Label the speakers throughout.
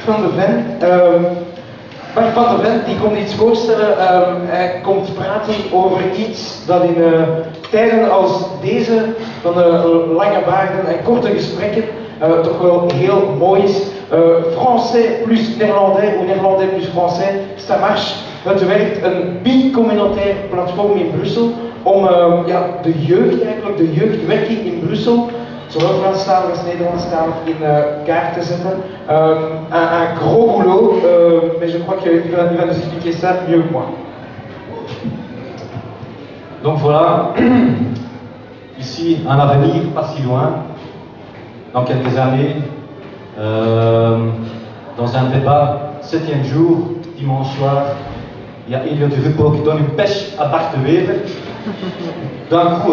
Speaker 1: van der Ven. Bart van der Ven die komt iets voorstellen. Hij komt praten over iets dat in tijden als deze, van lange baarden en korte gesprekken, toch wel heel mooi is. Français plus néerlandais ou néerlandais plus français, ça marche. Het werkt een bicommunautair platform in Brussel om de jeugd eigenlijk, de jeugdwerking in Brussel, zowel Franstalig als Nederlandstalig, in kaart te zetten. Un gros boulot, mais je crois qu'il va nous expliquer ça mieux que moi.
Speaker 2: Donc voilà, ici un avenir pas si loin, dans quelques années, dans un débat, 7e jour, dimanche soir, il y a Elliot Rupo qui donne une pêche à Bart de Wever. D'un coup,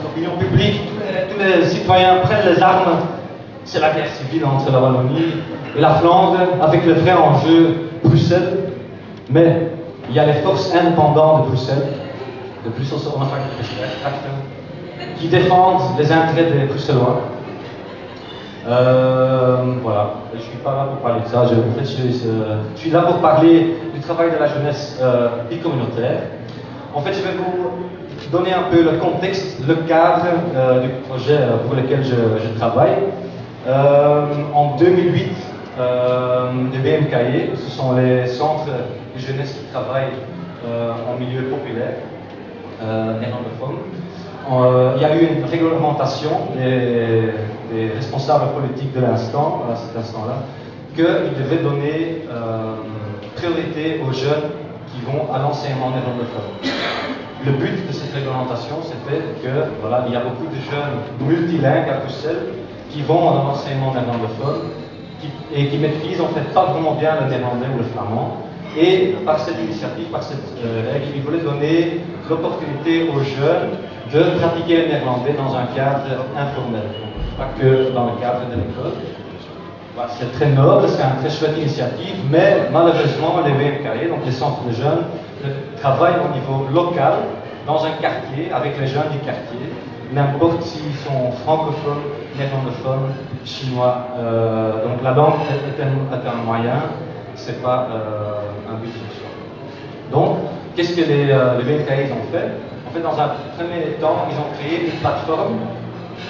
Speaker 2: l'opinion publique, tous les citoyens prennent les armes. C'est la guerre civile entre la Wallonie et la Flandre, avec le vrai enjeu Bruxelles. Mais il y a les forces indépendantes de Bruxelles, qui défendent les intérêts des Bruxellois. Voilà, je ne suis pas là pour parler de ça, je suis là pour parler du travail de la jeunesse bicommunautaire. En fait, je vais vous donner un peu le contexte, le cadre du projet pour lequel je travaille. En 2008, le BMKE, ce sont les centres de jeunesse qui travaillent en milieu populaire, néerlandophone. Il y a eu une réglementation des responsables politiques de l'instant, à cet instant-là, qu'ils devaient donner priorité aux jeunes qui vont à l'enseignement néerlandophone. Le but de cette réglementation, c'était que voilà, il y a beaucoup de jeunes multilingues à Bruxelles qui vont à l'enseignement néerlandophone et qui maîtrisent en fait pas vraiment bien le néerlandais ou le flamand. Et par cette initiative, par cette règle, ils voulaient donner l'opportunité aux jeunes de pratiquer le néerlandais dans un cadre informel, pas que dans le cadre de l'école. Voilà, c'est très noble, c'est une très chouette initiative, mais malheureusement, les VMKE, donc les centres de jeunes, travaillent au niveau local, dans un quartier, avec les jeunes du quartier, n'importe s'ils sont francophones, néerlandophones, chinois. Donc la langue est un moyen, c'est pas un but en soi. Donc, qu'est-ce que les VMKE ont fait? En fait, dans un premier temps, ils ont créé une plateforme,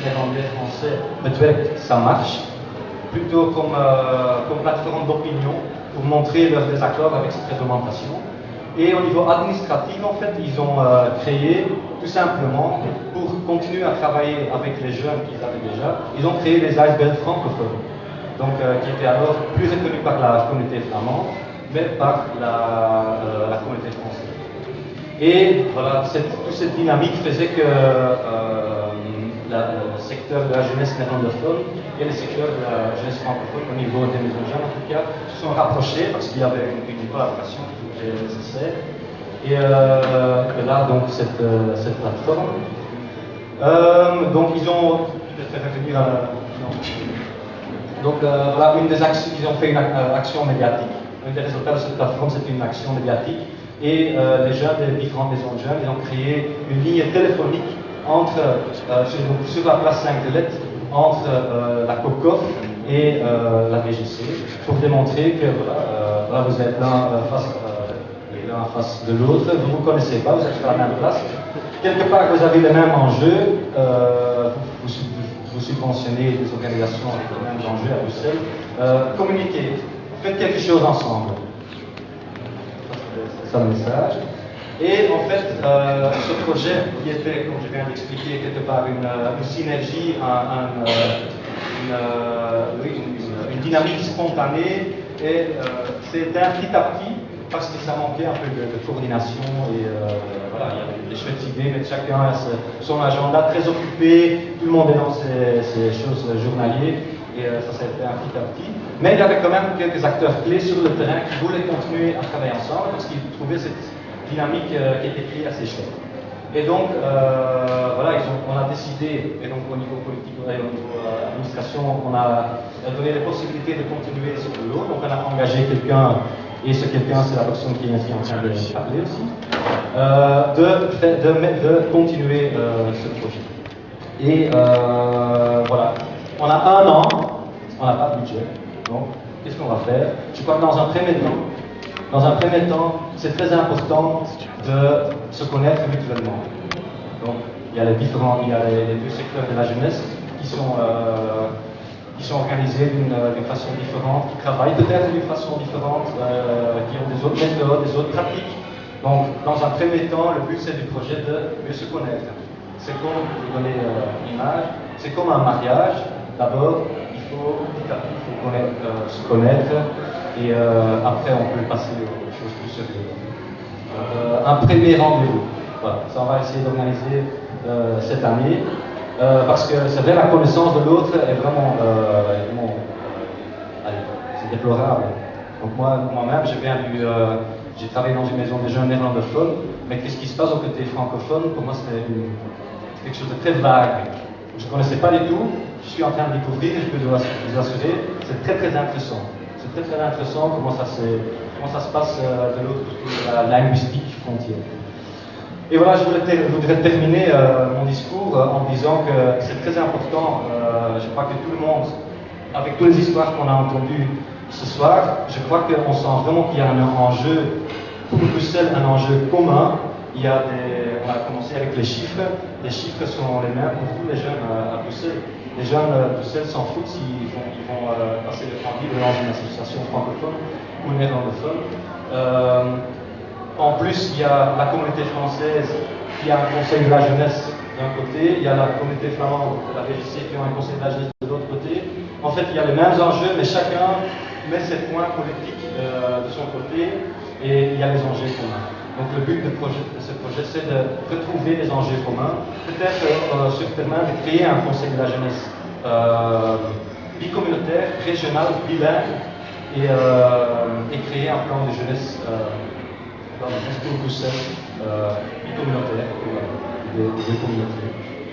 Speaker 2: néerlandais, français, peut-être ça marche, plutôt comme plateforme d'opinion, pour montrer leur désaccord avec cette réglementation. Et au niveau administratif, en fait, ils ont créé, tout simplement, pour continuer à travailler avec les jeunes qu'ils avaient déjà, ils ont créé les icebergs francophones, donc qui étaient alors plus reconnus par la communauté flamande, mais par la communauté française. Et voilà, toute cette dynamique faisait que le secteur de la jeunesse néerlandophone et le secteur de la jeunesse francophone, au niveau des maisons jeunes en tout cas, se sont rapprochés parce qu'il y avait une collaboration qui était nécessaire. Et là, donc, cette plateforme. Donc, ils ont. Je vais revenir à la. Donc, voilà, une des actions, ils ont fait une action médiatique. Un des résultats de cette plateforme, c'était une action médiatique. Et les jeunes des différentes maisons de jeunes, ils ont créé une ligne téléphonique sur la place Sainte-Delette, entre la COCOF et la VGC, pour démontrer que voilà, vous êtes l'un en face de l'autre, vous ne vous connaissez pas, vous êtes sur la même place. Quelque part, vous avez les mêmes enjeux, vous subventionnez des organisations avec les mêmes enjeux à Bruxelles. Communiquez, faites quelque chose ensemble. C'est ça le message. Et en fait, ce projet qui était, comme je viens d'expliquer, quelque part une synergie, une dynamique spontanée, et c'est d'un petit à petit, parce que ça manquait un peu de coordination, et voilà, il y avait des chouettes idées, mais chacun a son agenda très occupé, tout le monde est dans ses choses journalières, et ça s'est fait un petit à petit. Mais il y avait quand même quelques acteurs clés sur le terrain qui voulaient continuer à travailler ensemble, parce qu'ils trouvaient cette dynamique qui était créée assez chouette. Et donc, voilà, on a décidé, et donc au niveau politique et au niveau administration, on a donné les possibilités de continuer ce boulot. Donc on a engagé quelqu'un, et ce quelqu'un, c'est la personne qui est ici en train de parler aussi, de continuer ce projet. Et voilà, on a 1 an, on n'a pas de budget, donc qu'est-ce qu'on va faire? Je crois que dans un premier temps, c'est très important de se connaître mutuellement. Donc, il y a les deux secteurs de la jeunesse qui sont organisés d'une façon différente, qui travaillent peut-être d'une façon différente, qui ont des autres méthodes, des autres pratiques. Donc, dans un premier temps, le but c'est du projet de mieux se connaître. C'est comme, vous donnez l'image, c'est comme un mariage. D'abord, il faut petit à petit se connaître et après on peut passer aux choses plus sérieuses. Un premier rendez-vous, voilà, ça on va essayer d'organiser cette année parce que c'est vrai, la connaissance de l'autre est vraiment, allez, c'est déplorable. Donc moi-même, j'ai travaillé dans une maison de jeunes néerlandophones, mais qu'est-ce qui se passe au côté francophone? Pour moi, c'était quelque chose de très vague. Je ne connaissais pas du tout, je suis en train de découvrir, je peux vous assurer, c'est très très intéressant. C'est très très intéressant comment ça se passe de l'autre côté de la linguistique frontière. Et voilà, je voudrais terminer mon discours en disant que c'est très important, je crois que tout le monde, avec toutes les histoires qu'on a entendues ce soir, je crois qu'on sent vraiment qu'il y a un enjeu, pour Bruxelles, un enjeu commun. On a commencé avec les chiffres sont les mêmes pour tous les jeunes à Bruxelles. Les jeunes à Bruxelles s'en foutent s'ils vont passer le temps libre dans une association francophone ou néerlandophone. En plus, il y a la communauté française qui a un conseil de la jeunesse d'un côté, il y a la communauté flamande de la VJC qui a un conseil de la jeunesse de l'autre côté. En fait, il y a les mêmes enjeux, mais chacun met ses points politiques de son côté et il y a les enjeux communs. Donc le but de ce projet, c'est de retrouver les enjeux communs, peut-être sur le terrain de créer un conseil de la jeunesse bicommunautaire, régional, bilingue, et créer un plan de jeunesse pour Bruxelles, bicommunautaire, des communautés.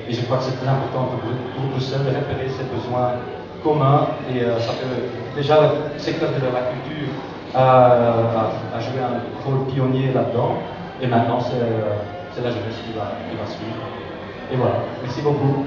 Speaker 2: Et je crois que c'est très important pour Bruxelles de repérer ces besoins communs, et ça peut déjà le secteur de la culture a joué un rôle pionnier là-dedans, et maintenant c'est la jeunesse qui va suivre. Et voilà, merci beaucoup.